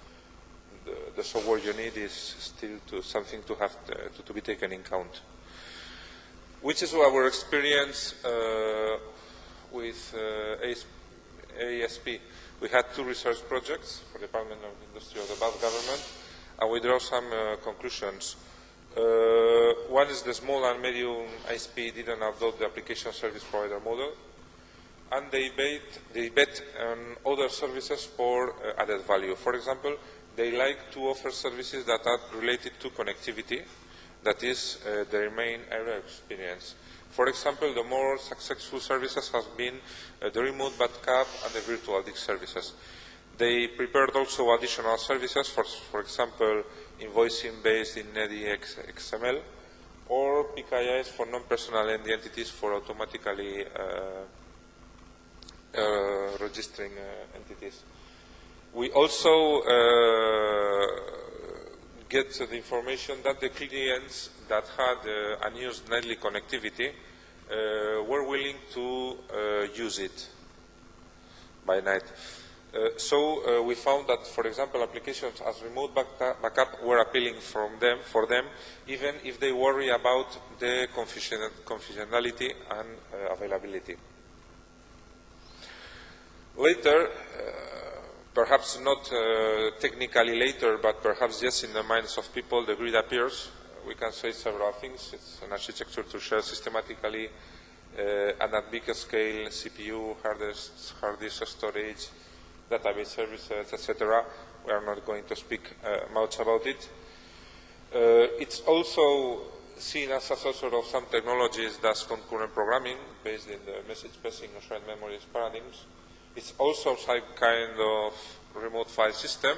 software you need is still something to have to be taken in count. Which is our experience with ASP. We had two research projects for the Department of Industry of the Basque Government, and we draw some conclusions. One is the small and medium ISP didn't adopt the application service provider model, and they bet on other services for added value. For example, they like to offer services that are related to connectivity, that is their main area of experience. For example, the more successful services have been the remote backup and the virtual disk services. They prepared also additional services, for example, invoicing based in XML, or PKIs for non-personal entities for automatically registering entities. We also get the information that the clients that had unused nightly connectivity were willing to use it by night. So we found that, for example, applications as remote backup were appealing for them, even if they worry about the confidentiality and availability. Later, perhaps not technically later, but perhaps just in the minds of people, the grid appears. We can say several things. It's an architecture to share systematically and at bigger scale CPU, hard disk storage, database services, etc. We are not going to speak much about it. It's also seen as a sort of some technologies that's concurrent programming based in the message passing or shared memories paradigms. It's also some kind of remote file system,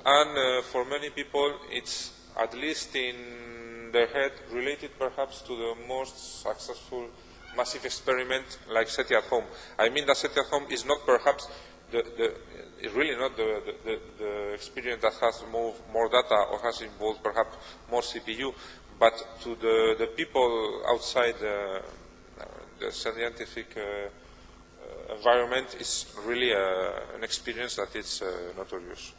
and for many people it's, at least in their head, related perhaps to the most successful massive experiment like SETI at home. I mean that SETI at home is not perhaps really not the experience that has moved more data or has involved perhaps more CPU, but to the people outside the scientific environment is really an experience that is notorious.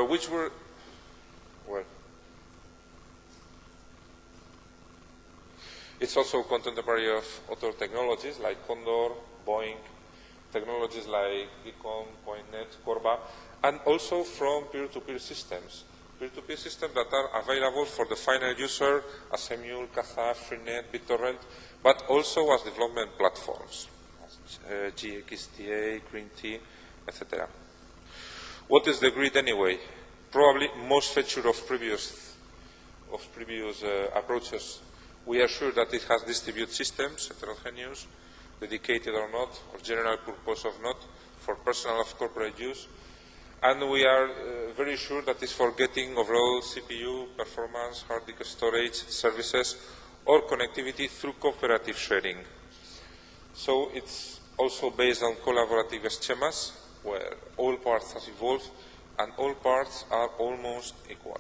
Which were, well, it's also contemporary of other technologies like Condor, Boeing, technologies like Beacon, PointNet, Corba, and also from peer-to-peer systems. Peer-to-peer systems that are available for the final user as Emule, Kazaa, Freenet, BitTorrent, but also as development platforms, as GXTA, GreenT, etc. What is the grid anyway? Probably most feature of previous approaches. We are sure that it has distributed systems, heterogeneous, dedicated or not, or general purpose or not, for personal or corporate use. And we are very sure that it's for getting overall CPU, performance, hard disk storage, services, or connectivity through cooperative sharing. So it's also based on collaborative schemas, where all parts are involved and all parts are almost equal.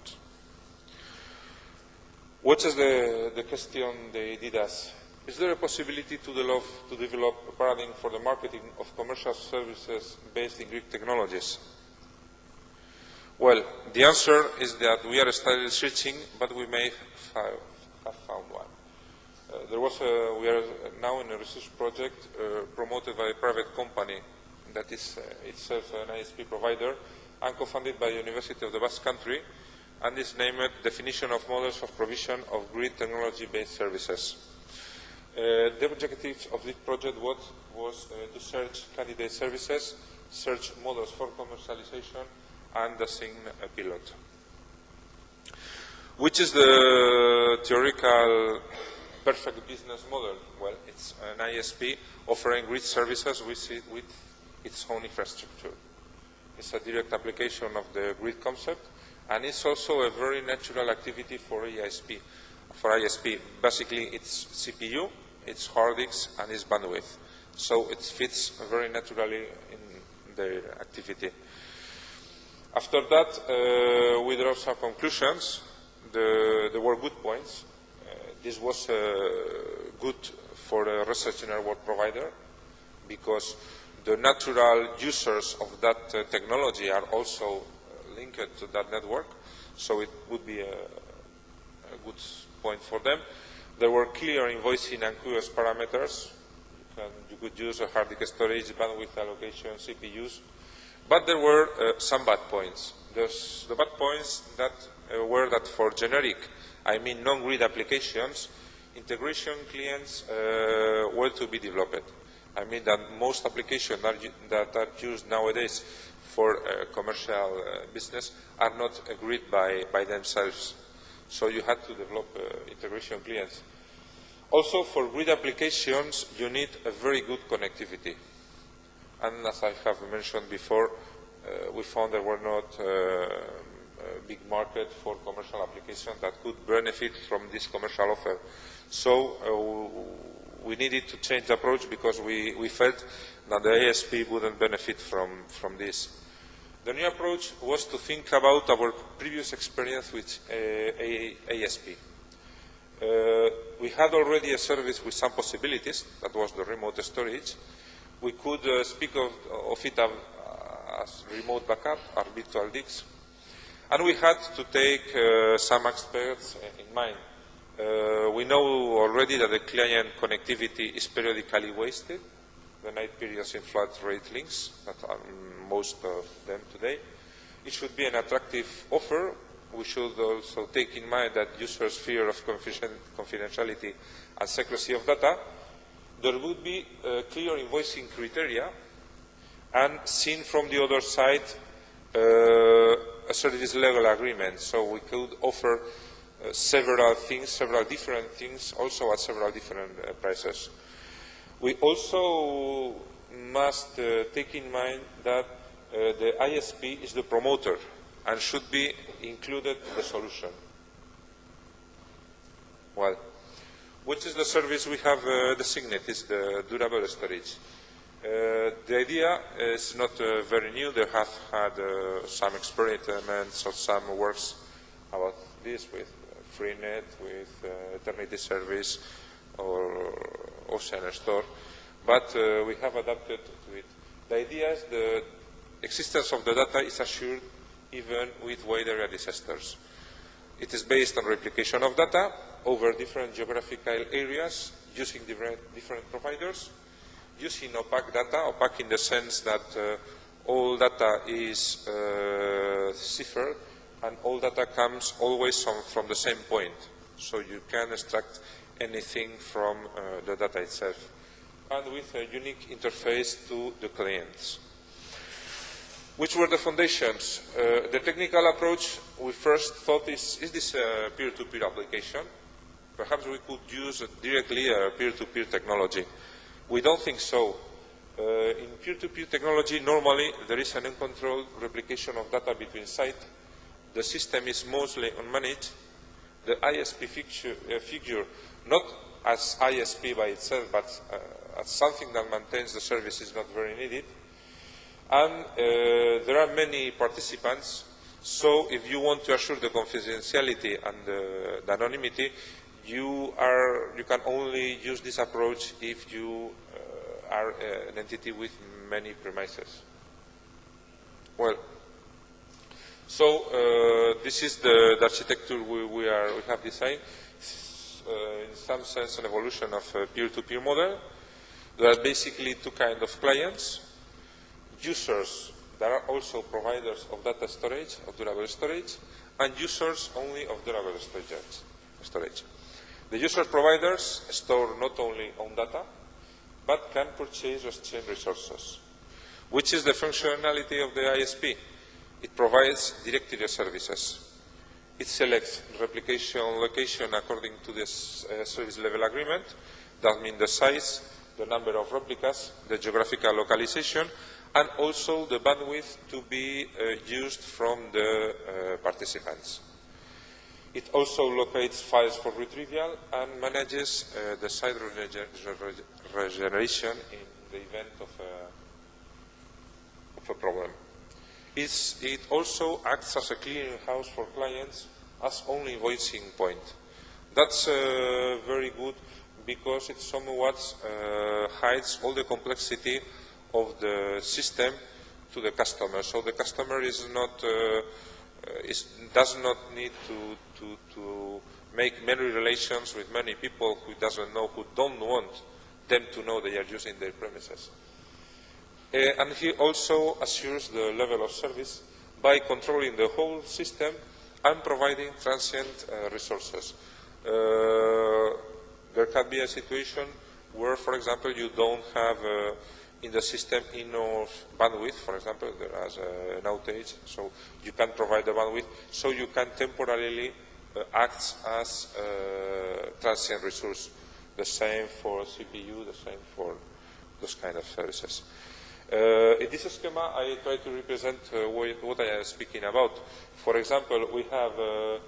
What is the question they did ask? Is there a possibility to develop a paradigm for the marketing of commercial services based in Greek technologies? Well, the answer is that we are still searching, but we may have found one. We are now in a research project promoted by a private company that is itself an ISP provider and co-funded by the University of the Basque Country, and is named Definition of Models of Provision of Grid Technology-Based Services. The objective of this project was to search candidate services, search models for commercialization, and assign a pilot. Which is the theoretical perfect business model? Well, it's an ISP offering grid services with its own infrastructure. It's a direct application of the grid concept, and it's also a very natural activity for ISP. Basically, it's CPU, it's hard disk, and it's bandwidth. So it fits very naturally in their activity. After that, we draw some conclusions. There were good points. This was good for a research network provider because the natural users of that technology are also linked to that network, so it would be a good point for them. There were clear invoicing and QoS parameters. You could use a hard disk storage, bandwidth allocation, CPUs. But there were some bad points. The bad points that were that for generic, I mean non-grid applications, integration clients were to be developed. I mean that most applications that are used nowadays for commercial business are not agreed by themselves. So you had to develop integration clients. Also, for grid applications, you need a very good connectivity. And as I have mentioned before, we found there were not a big market for commercial applications that could benefit from this commercial offer. So we needed to change the approach because we felt that the ISP wouldn't benefit from this. The new approach was to think about our previous experience with ASP. We had already a service with some possibilities, that was the remote storage. We could speak of it as remote backup or virtual disks. And we had to take some experts in mind. We know already that the client connectivity is periodically wasted. The night periods in flat rate links, that are most of them today. It should be an attractive offer. We should also take in mind that users' fear of confidentiality and secrecy of data. There would be clear invoicing criteria, and seen from the other side, a service level agreement. So we could offer several things, several different things, also at several different prices. We also must take in mind that the ISP is the promoter and should be included in the solution. Well, which is the service we have designated? Is the durable storage. The idea is not very new. They have had some experiments or some works about this with Freenet, with Eternity Service, or Ocean Store, but we have adapted to it. The idea is the existence of the data is assured even with wide area disasters. It is based on replication of data over different geographical areas using different providers, using opaque data, opaque in the sense that all data is ciphered and all data comes always from the same point. So you can extract anything from the data itself, and with a unique interface to the clients. Which were the foundations? The technical approach, we first thought, is this a peer-to-peer application? Perhaps we could use directly a peer-to-peer technology. We don't think so. In peer-to-peer technology, normally there is an uncontrolled replication of data between sites. The system is mostly unmanaged. The ISP figure not as ISP by itself, but as something that maintains the service is not very needed. And there are many participants, so if you want to assure the confidentiality and the anonymity, you can only use this approach if you are an entity with many premises. Well, so this is the architecture we have designed. In some sense, an evolution of a peer-to-peer model. There are basically two kinds of clients. Users that are also providers of data storage, of durable storage, and users only of durable storage. The user providers store not only own data, but can purchase or exchange resources. Which is the functionality of the ISP? It provides directory services. It selects replication location according to this service level agreement. That means the size, the number of replicas, the geographical localization, and also the bandwidth to be used from the participants. It also locates files for retrieval and manages the site regeneration in the event of a problem. It also acts as a clearinghouse for clients as only invoicing point. That's very good because it somewhat hides all the complexity of the system to the customer. So the customer is not, does not need to make many relations with many people who don't want them to know they are using their premises. And he also assures the level of service by controlling the whole system and providing transient resources. There can be a situation where, for example, you don't have in the system enough bandwidth. For example, there is an outage, so you can provide the bandwidth, so you can temporarily act as transient resource. The same for CPU, the same for those kind of services. In this schema, I try to represent what I am speaking about. For example, we have a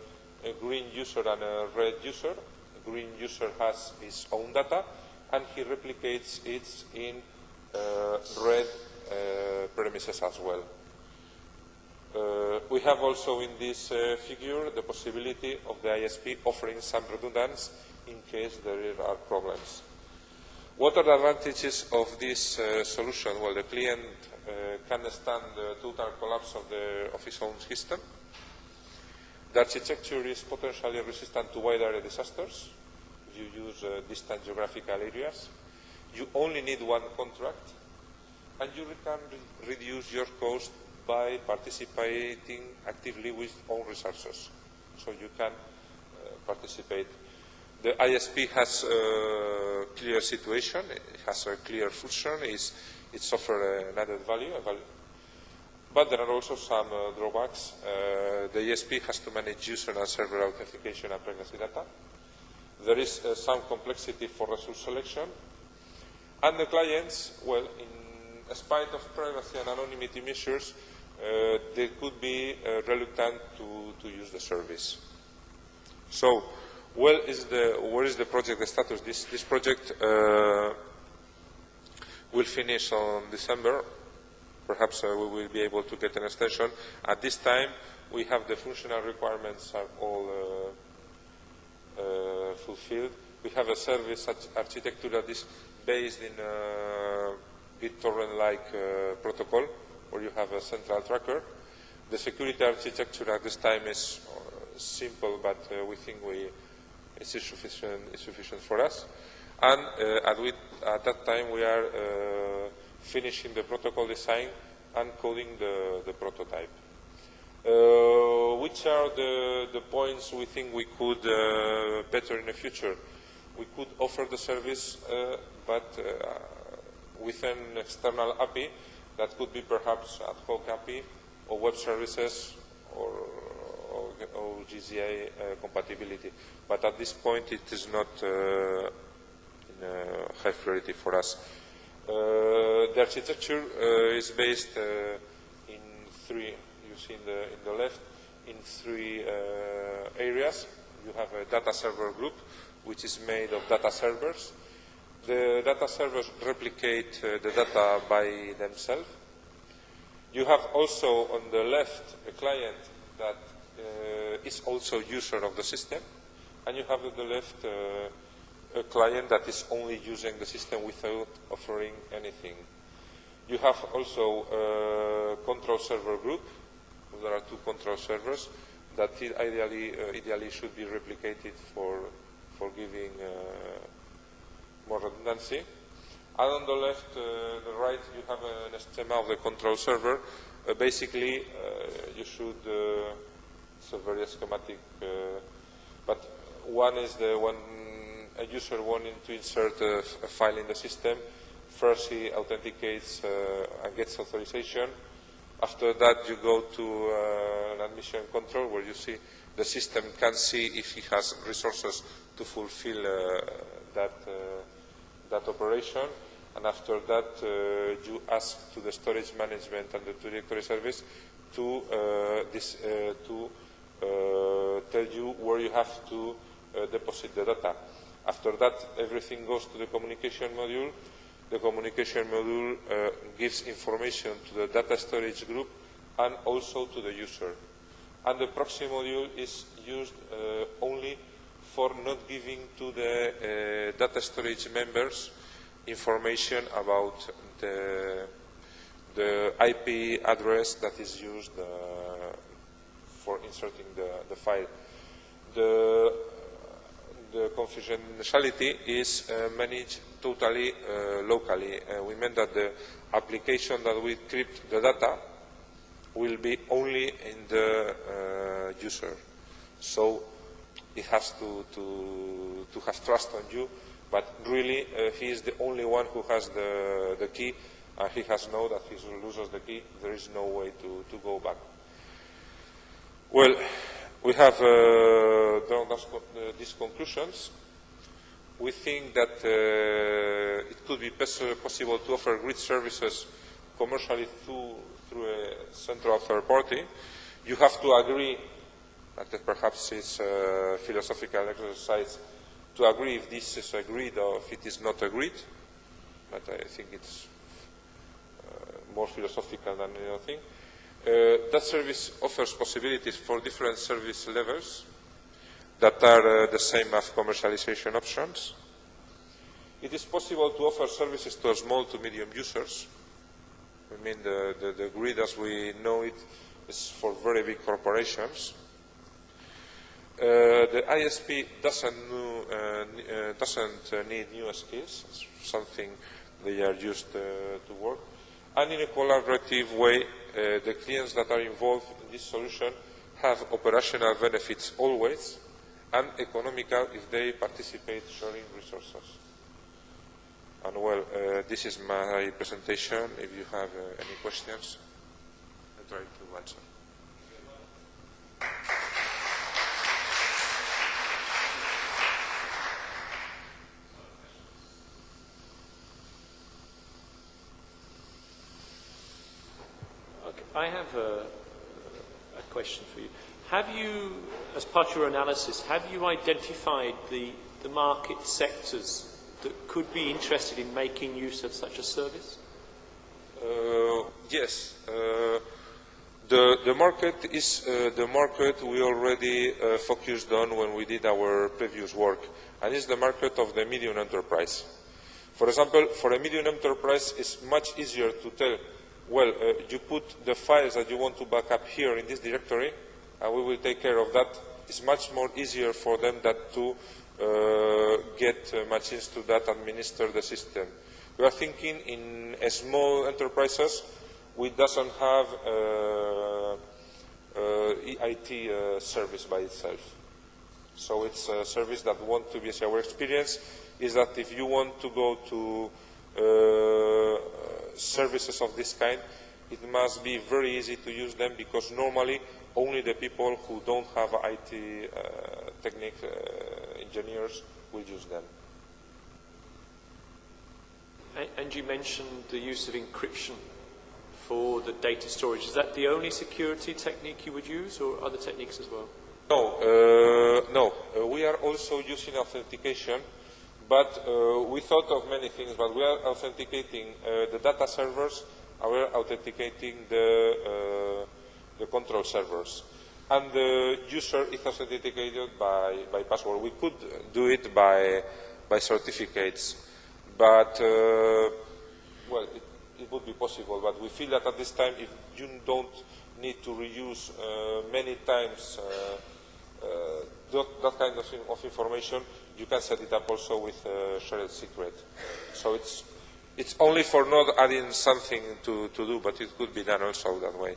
green user and a red user. The green user has his own data, and he replicates it in red premises as well. We have also in this figure the possibility of the ISP offering some redundancy in case there are problems. What are the advantages of this solution? Well, the client can stand the total collapse of his own system. The architecture is potentially resistant to wide area disasters if you use distant geographical areas. You only need one contract, and you can reduce your cost by participating actively with own resources. So you can participate. The ISP has a clear situation, it has a clear function, it offers an added value, but there are also some drawbacks. The ISP has to manage user and server authentication and privacy data. There is some complexity for resource selection, and the clients, well, in spite of privacy and anonymity measures, they could be reluctant to use the service. So, where is the project status? This project will finish on December. Perhaps we will be able to get an extension. At this time, we have the functional requirements are all fulfilled. We have a service architecture that is based in a BitTorrent-like protocol, where you have a central tracker. The security architecture at this time is simple, but we think it's sufficient for us. And at that time, we are finishing the protocol design and coding the prototype. Which are the points we think we could better in the future? We could offer the service, but with an external API that could be perhaps ad hoc API or web services or GZA compatibility. But at this point, it is not in high priority for us. The architecture is based in three. You see in the left, in three areas. You have a data server group, which is made of data servers. The data servers replicate the data by themselves. You have also on the left a client that is also user of the system, and you have on the left a client that is only using the system without offering anything. You have also a control server group. There are two control servers that ideally should be replicated for giving more redundancy. And on the left, the right, you have an schema of the control server. Basically, you should, it's a very schematic, but one is the one a user wanting to insert a file in the system. First, he authenticates and gets authorization. After that, you go to an admission control where you see the system can see if he has resources to fulfill that operation. And after that, you ask to the storage management and the directory service to tell you where you have to deposit the data. After that, everything goes to the communication module. The communication module gives information to the data storage group and also to the user. And the proxy module is used only for not giving to the data storage members information about the IP address that is used for inserting the file. The confidentiality is managed totally locally. We meant that the application that will encrypt the data will be only in the user. So it has to have trust on you But really, he is the only one who has the key, and he has known that if he loses the key, there is no way to go back. Well, we have drawn these conclusions. We think that it could be possible to offer grid services commercially through a central third party. You have to agree, that perhaps it's a philosophical exercise, to agree if this is agreed or if it is not agreed. But I think it's more philosophical than anything. That service offers possibilities for different service levels that are the same as commercialization options. It is possible to offer services to small to medium users. I mean, the grid as we know it is for very big corporations. The ISP doesn't need new skills. It's something they are used to work. And in a collaborative way, the clients that are involved in this solution have operational benefits always, and economical if they participate sharing resources. And well, this is my presentation. If you have any questions, I'll try to answer. Okay, I have a question for you. Have you, as part of your analysis, have you identified the market sectors that could be interested in making use of such a service? Yes. The market is the market we already focused on when we did our previous work, and it's the market of the medium enterprise. For example, for a medium enterprise, it's much easier to tell, well, you put the files that you want to back up here in this directory, and we will take care of that. It's much more easier for them than to get machines to that administer the system. We are thinking in small enterprises which doesn't have EIT service by itself. So it's a service that want to be. Our experience is that if you want to go to services of this kind, it must be very easy to use them, because normally only the people who don't have IT engineers will use them. And you mentioned the use of encryption for the data storage. Is that the only security technique you would use, or other techniques as well? No. We are also using authentication, but we thought of many things. But we are authenticating the data servers, and we are authenticating the control servers. And the user is authenticated by password. We could do it by certificates, but well, it would be possible. But we feel that at this time, if you don't need to reuse many times that kind of information, you can set it up also with shared secret. So it's only for not adding something to do, but it could be done also that way.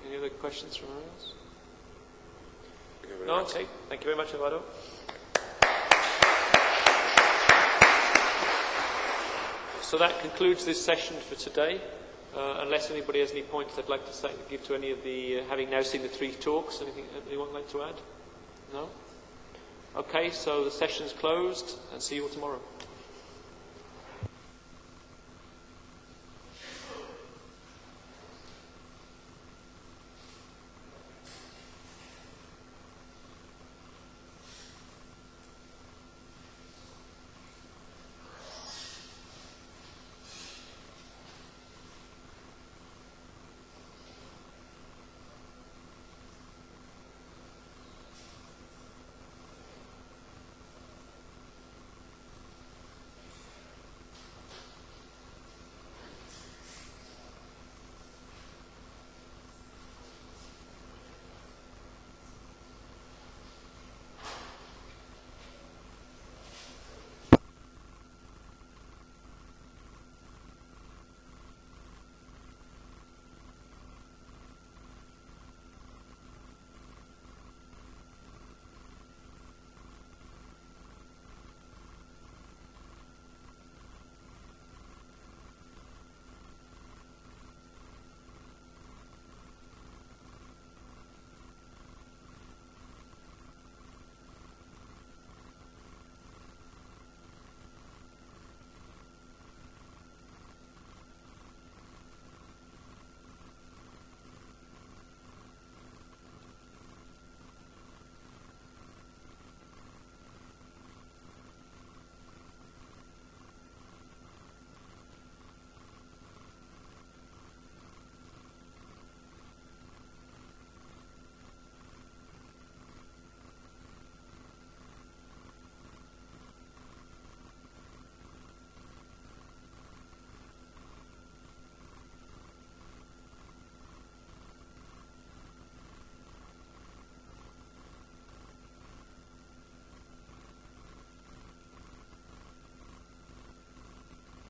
Any other questions from us? No? Okay. Thank you very much, Eduardo. So that concludes this session for today. Unless anybody has any points they'd like to give to any of the, having now seen the 3 talks, anything anyone would like to add? No? Okay, so the session's closed, and see you all tomorrow.